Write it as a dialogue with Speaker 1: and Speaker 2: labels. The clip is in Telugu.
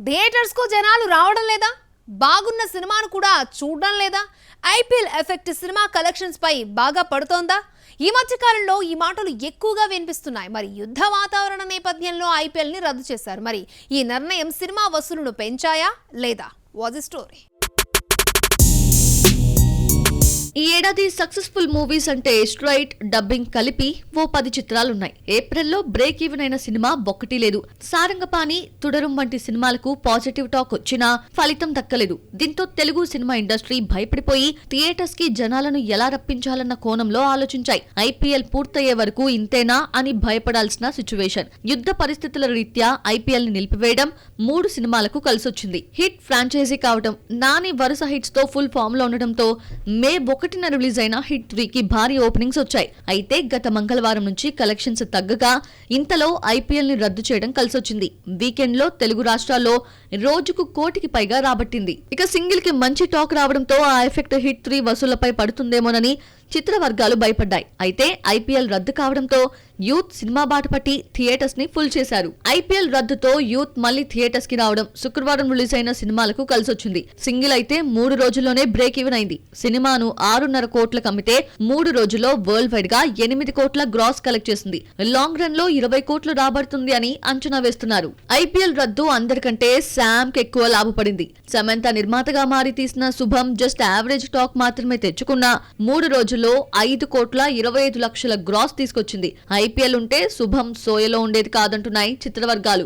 Speaker 1: థియేటర్స్ కు జనాలు రావడం లేదా? బాగున్న సినిమాను కూడా చూడడం లేదా? ఐపీఎల్ ఎఫెక్ట్ సినిమా కలెక్షన్స్ పై బాగా పడుతోందా? ఈ మధ్య కాలంలో ఈ మాటలు ఎక్కువగా వినిపిస్తున్నాయి. మరి యుద్ధ వాతావరణ నేపథ్యంలో ఐపీఎల్ ని రద్దు చేశారు. మరి ఈ నిర్ణయం సినిమా వసూలును పెంచాయా లేదా? Was the story.
Speaker 2: ఈ ఏడాది సక్సెస్ఫుల్ మూవీస్ అంటే స్ట్రైట్ డబ్బింగ్ కలిపి ఓ 10 చిత్రాలున్నాయి. ఏప్రిల్లో బ్రేక్ ఈవెన్ అయిన సినిమా ఒక్కటి లేదు. సారంగపాణి, తుడరం వంటి సినిమాలకు పాజిటివ్ టాక్ వచ్చినా ఫలితం దక్కలేదు. దీంతో తెలుగు సినిమా ఇండస్ట్రీ భయపడిపోయి థియేటర్స్ కి జనాలను ఎలా రప్పించాలన్న కోణంలో ఆలోచించాయి. ఐపీఎల్ పూర్తయ్యే వరకు ఇంతేనా అని భయపడాల్సిన సిచ్యువేషన్. యుద్ధ పరిస్థితుల రీత్యా ఐపీఎల్ ని నిలిపివేయడం 3 సినిమాలకు కలిసొచ్చింది. హిట్ ఫ్రాంచైజీ కావడం, నాని వరుస హిట్స్ తో ఫుల్ ఫామ్ లో ఉండడంతో మే 1న రిలీజ్ అయిన హిట్ 3కి భారీ ఓపెనింగ్స్ వచ్చాయి. అయితే గత మంగళవారం నుంచి కలెక్షన్స్ తగ్గగా ఇంతలో ఐపీఎల్ ని రద్దు చేయడం కలిసొచ్చింది. వీకెండ్ లో తెలుగు రాష్ట్రాల్లో రోజుకు 1 కోటికి పైగా రాబట్టింది. ఇక సింగిల్ కి మంచి టాక్ రావడంతో ఆ ఎఫెక్ట్ హిట్ 3 వసూళ్లపై పడుతుందేమోనని చిత్ర వర్గాలు భయపడ్డాయి. అయితే ఐపీఎల్ రద్దు కావడంతో యూత్ సినిమా బాట పట్టి థియేటర్స్ ని ఫుల్ చేశారు. ఐపీఎల్ రద్దుతో యూత్ మళ్లీ థియేటర్స్ కి రావడం శుక్రవారం రిలీజ్ అయిన సినిమాలకు కలిసొచ్చింది. సింగిల్ అయితే 3 రోజుల్లోనే బ్రేక్ ఈవెన్ అయింది. సినిమాను 6.5 కోట్లకు అమ్మితే 3 రోజుల్లో వరల్డ్ వైడ్ గా 8 కోట్ల గ్రాస్ కలెక్ట్ చేసింది. లాంగ్ రన్ లో 20 కోట్లు రాబడుతుంది అని అంచనా వేస్తున్నారు. ఐపీఎల్ రద్దు అందరికంటే శామ్ కి ఎక్కువ లాభపడింది. సమంత నిర్మాతగా మారి తీసిన శుభం జస్ట్ యావరేజ్ టాక్ మాత్రమే తెచ్చుకున్న 3 రోజుల్లో 5 కోట్ల 25 లక్షల గ్రాస్ తీసుకొచ్చింది. ఐపీఎల్ ఉంటే శుభం సోయలో ఉండేది కాదంటున్నాయి చిత్రవర్గాలు.